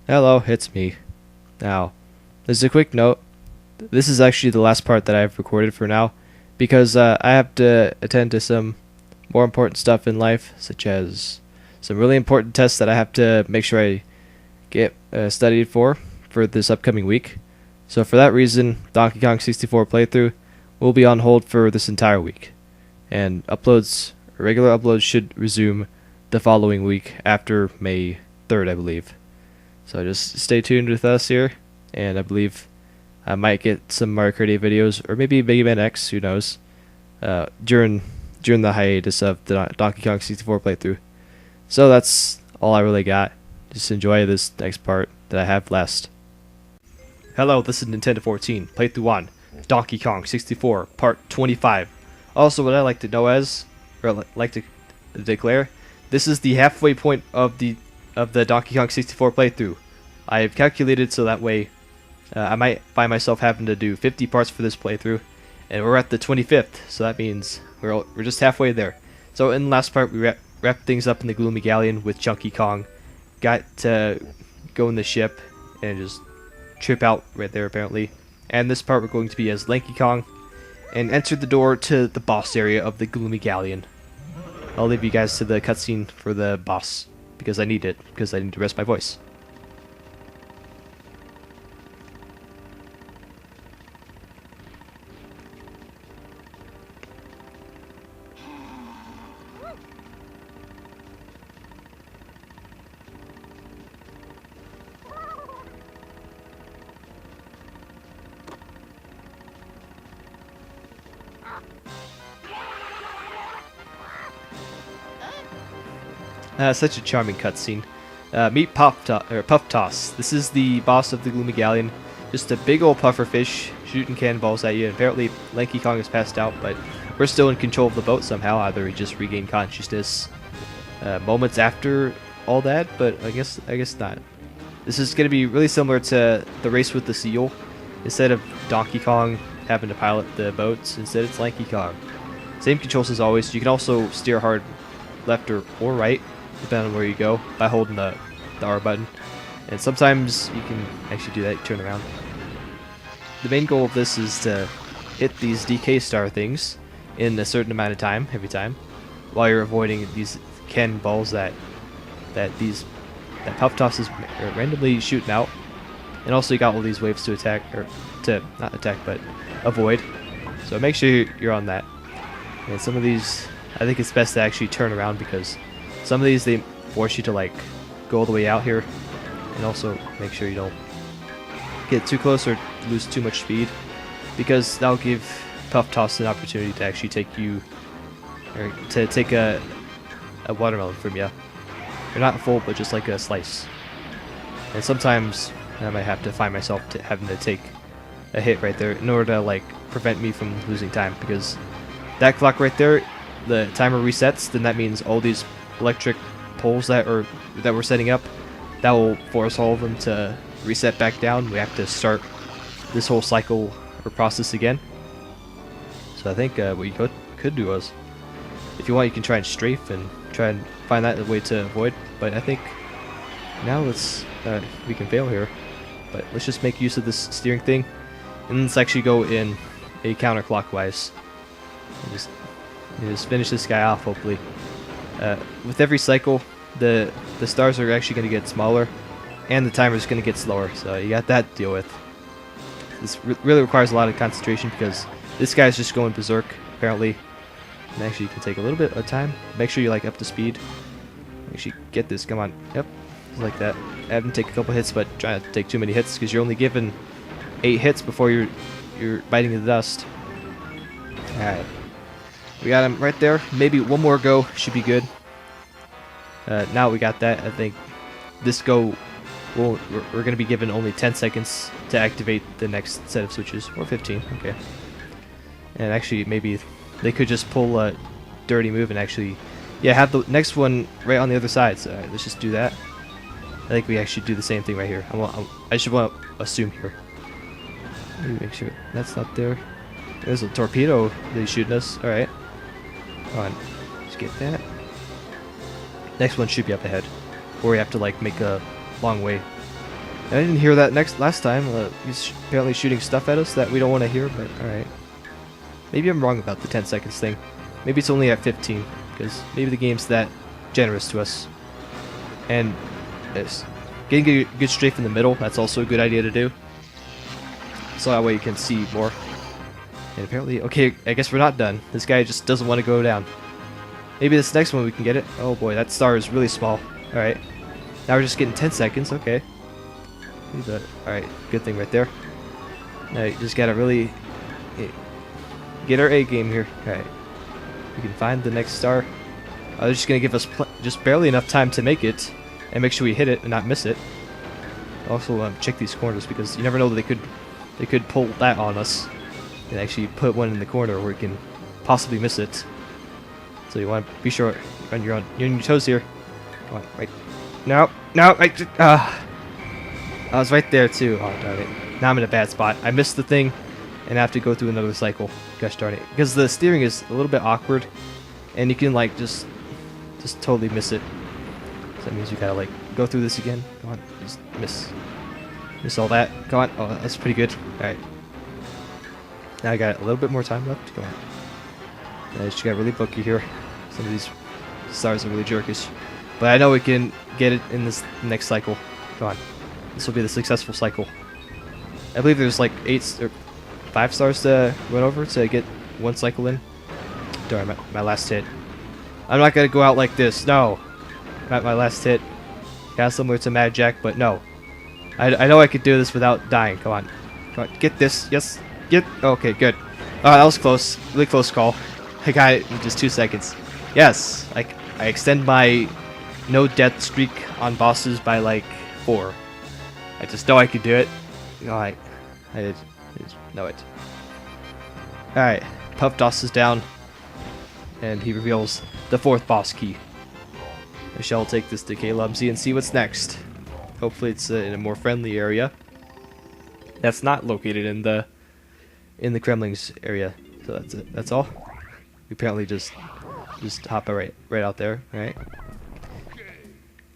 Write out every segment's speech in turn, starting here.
Hello, it's me. Now, as a quick note, this is actually the last part that I've recorded for now, because I have to attend to some more important stuff in life, such as some really important tests that I have to make sure I get studied for this upcoming week. So for that reason, Donkey Kong 64 playthrough will be on hold for this entire week, and regular uploads should resume the following week after May 3rd, I believe. So just stay tuned with us here, and I believe I might get some Mario Kart 8 videos, or maybe Mega Man X, who knows, during the hiatus of the Donkey Kong 64 playthrough. So that's all I really got. Just enjoy this next part that I have left. Hello, this is Nintendo 14, playthrough on Donkey Kong 64, part 25. Also, what I like to know as, or like to declare, this is the halfway point of the Donkey Kong 64 playthrough. I've calculated so that way I might find myself having to do 50 parts for this playthrough, and we're at the 25th, so that means we're just halfway there. So in the last part, we wrapped things up in the Gloomy Galleon with Chunky Kong, got to go in the ship and just trip out right there apparently. And this part we're going to be as Lanky Kong and enter the door to the boss area of the Gloomy Galleon. I'll leave you guys to the cutscene for the boss, because I need it, because I need to rest my voice. Such a charming cutscene. Meet Puff Toss. This is the boss of the Gloomy Galleon. Just a big old puffer fish shooting cannonballs at you. And apparently, Lanky Kong is passed out, but we're still in control of the boat somehow. Either he just regained consciousness moments after all that, but I guess not. This is going to be really similar to the race with the seal. Instead of Donkey Kong having to pilot the boats, instead it's Lanky Kong. Same controls as always. You can also steer hard left or right, depending on where you go, by holding the R button. And sometimes you can actually do that, turn around. The main goal of this is to hit these DK star things in a certain amount of time, every time, while you're avoiding these cannonballs that Puff Toss is randomly shooting out. And also you got all these waves to attack, or to, not attack, but avoid. So make sure you're on that. And some of these, I think it's best to actually turn around, because some of these they force you to like go all the way out here, and also make sure you don't get too close or lose too much speed, because that'll give Puff Toss an opportunity to actually take you, or to take a watermelon from you. Or not full, but just like a slice. And sometimes I might have to find myself having to take a hit right there in order to like prevent me from losing time, because that clock right there, the timer resets, then that means all these electric poles that we're setting up, that will force all of them to reset back down. We have to start this whole cycle or process again. So I think what you could do is, if you want, you can try and strafe and try and find that way to avoid. But I think now we can fail here. But let's just make use of this steering thing, and let's actually go in a counterclockwise. Just finish this guy off, hopefully. With every cycle, the stars are actually going to get smaller, and the timer is going to get slower, so you got that to deal with. This really requires a lot of concentration, because this guy's just going berserk, apparently. And actually, you can take a little bit of time. Make sure you're like up to speed. Actually, get this. Come on. Yep, just like that. Have him take a couple hits, but try not to take too many hits, because you're only given 8 hits before you're biting the dust. All right. We got him right there. Maybe one more go should be good. Now we got that. I think this go, we're going to be given only 10 seconds to activate the next set of switches. Or 15, okay. And actually, maybe they could just pull a dirty move and actually, yeah, have the next one right on the other side. So let's just do that. I think we actually do the same thing right here. I should want to assume here. Let me make sure that's not there. There's a torpedo that he's shooting us. Alright. Come on. Let's get that. Next one should be up ahead. Or we have to like make a long way. I didn't hear that last time. He's apparently shooting stuff at us that we don't want to hear, but alright. Maybe I'm wrong about the 10 seconds thing. Maybe it's only at 15, because maybe the game's that generous to us. And getting a good strafe in the middle, that's also a good idea to do. So that way you can see more. And apparently, okay, I guess we're not done. This guy just doesn't want to go down. Maybe this next one we can get it. Oh boy, that star is really small. Alright. Now we're just getting 10 seconds, okay. Alright, good thing right there. Now you just gotta really get our A game here. Alright. We can find the next star. They're just gonna give us just barely enough time to make it and make sure we hit it and not miss it. Also, check these corners because you never know that they could pull that on us and actually put one in the corner where we can possibly miss it. So you want to be sure you're on your toes here. Come on, right. No, I was right there too. Oh darn it! Now I'm in a bad spot. I missed the thing, and I have to go through another cycle. Gosh darn it! Because the steering is a little bit awkward, and you can like just totally miss it. So that means you gotta like go through this again. Come on, just miss all that. Come on. Oh, that's pretty good. All right. Now I got a little bit more time left. Come on. I just got really booky here. Some of these stars are really jerkish. But I know we can get it in this next cycle. Come on. This will be the successful cycle. I believe there's like 5 stars to run over to get one cycle in. Darn, my last hit. I'm not going to go out like this. No. Not my last hit. Kind of similar to Mad Jack, but no. I know I could do this without dying. Come on. Come on. Get this. Yes. Get. Okay, good. Oh, that was close. Really close call. I got it in just 2 seconds. Yes. Like, I extend my no death streak on bosses by like 4. I just know I could do it. You know, I just know it. Alright. Puff Doss is down. And he reveals the 4th boss key. I shall take this to K-Lumsy and see what's next. Hopefully it's in a more friendly area. That's not located in the Kremlings area. So that's it. That's all. We apparently just hop right out there, right?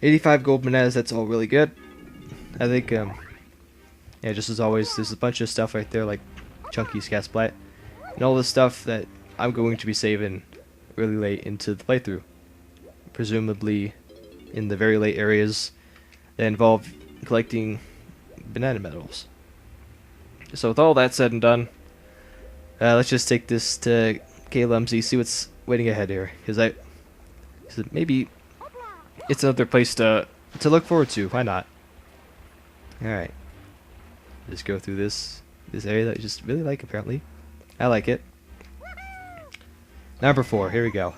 85 gold bananas, that's all really good. I think yeah, just as always, there's a bunch of stuff right there like Chunky Scatsplat. And all the stuff that I'm going to be saving really late into the playthrough. Presumably in the very late areas that involve collecting banana medals. So with all that said and done, let's just take this to K-Lumsy, see what's waiting ahead here. Because maybe it's another place to look forward to. Why not? Alright. Just go through this area that I just really like, apparently. I like it. Number 4, here we go.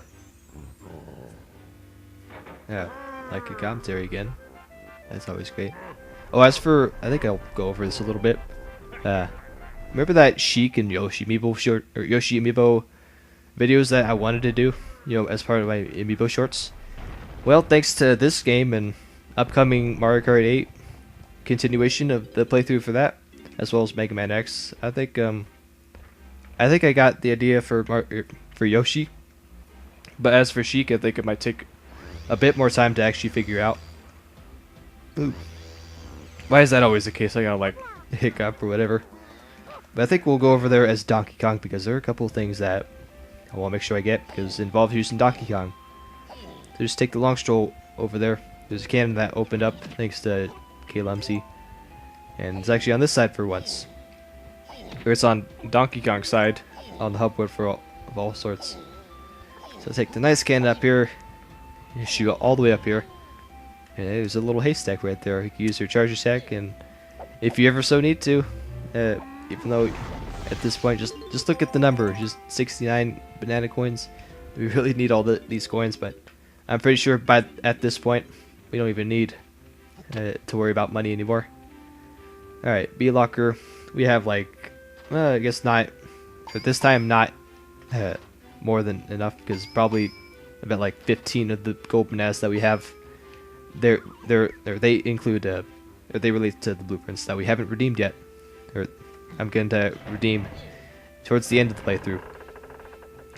Yeah, like a commentary again. That's always great. Oh, as for, I think I'll go over this a little bit. Remember that Sheik and Yoshi Amiibo videos that I wanted to do, as part of my Amiibo shorts? Well, thanks to this game and upcoming Mario Kart 8 continuation of the playthrough for that, as well as Mega Man X, I think I got the idea for Yoshi. But as for Sheik, I think it might take a bit more time to actually figure out. Ooh. Why is that always the case? I got like a hiccup or whatever. But I think we'll go over there as Donkey Kong because there are a couple of things that I want to make sure I get because it involves using Donkey Kong. So just take the long stroll over there. There's a cannon that opened up thanks to K-Lumsy. And it's actually on this side for once. Or it's on Donkey Kong's side on the hubwood of all sorts. So take the nice cannon up here. You shoot all the way up here. And there's a little haystack right there. You can use your charger sack, and if you ever so need to, even though at this point just look at the number, just 69 banana coins. We really need all these coins, but I'm pretty sure at this point we don't even need to worry about money anymore. All right, B locker. We have like I guess not, but this time not more than enough because probably about like 15 of the gold bananas that we have. They include they relate to the blueprints that we haven't redeemed yet, or I'm going to redeem towards the end of the playthrough.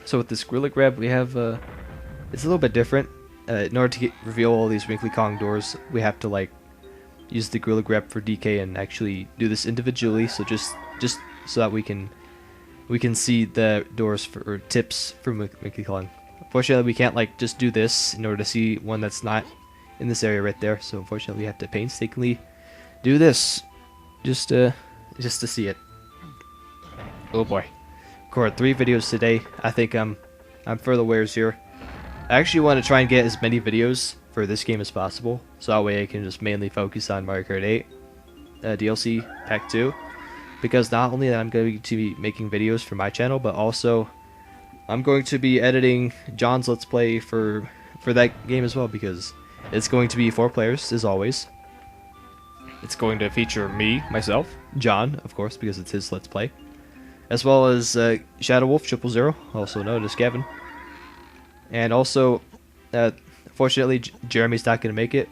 So with this Gorilla Grab, we have it's a little bit different. In order to reveal all these Wrinkly Kong doors, we have to like use the Gorilla Grab for DK and actually do this individually. So just so that we can see the doors for or tips for Lanky Kong. Unfortunately, we can't like just do this in order to see one that's not in this area right there. So unfortunately, we have to painstakingly do this just to see it. Oh boy, record 3 videos today. I think I'm for the wares here. I actually want to try and get as many videos for this game as possible, so that way I can just mainly focus on Mario Kart 8 DLC Pack 2, because not only that I'm going to be making videos for my channel, but also I'm going to be editing John's Let's Play for that game as well, because it's going to be 4 players as always. It's going to feature me, myself, John, of course, because it's his Let's Play, as well as Shadow Wolf 000, also known as Gavin, and also fortunately, Jeremy's not going to make it,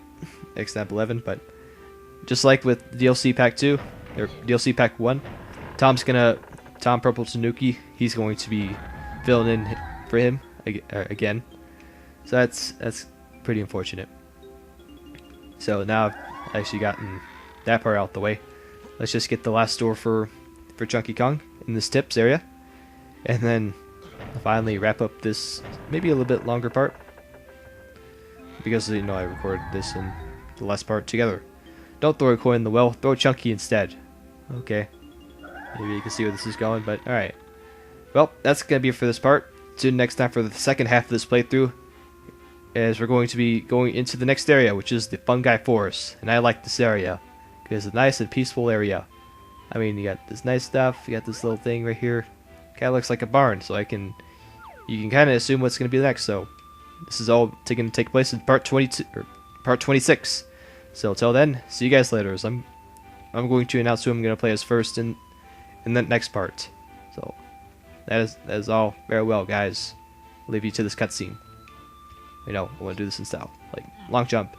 Example 11, but just like with DLC Pack 2, or DLC Pack 1, Tom Purple Tanuki, he's going to be filling in for him again. So that's pretty unfortunate. So now I've actually gotten that part out the way. Let's just get the last door for Chunky Kong in this tips area, and then finally wrap up this maybe a little bit longer part, because you know I recorded this and the last part together. Don't throw a coin in the well, throw Chunky instead. Okay, maybe you can see where this is going, but alright. Well, that's gonna be it for this part. Tune next time for the second half of this playthrough, as we're going to be going into the next area, which is the Fungi Forest. And I like this area because it's a nice and peaceful area. I mean, you got this nice stuff, you got this little thing right here, kind of looks like a barn, so you can kind of assume what's going to be next. So this is all going to take place in part 22 or part 26. So till then, see you guys later. As I'm going to announce who I'm going to play as first in the next part. So that is all very well, guys. I'll leave you to this cutscene. You know, I want to do this in style, like long jump.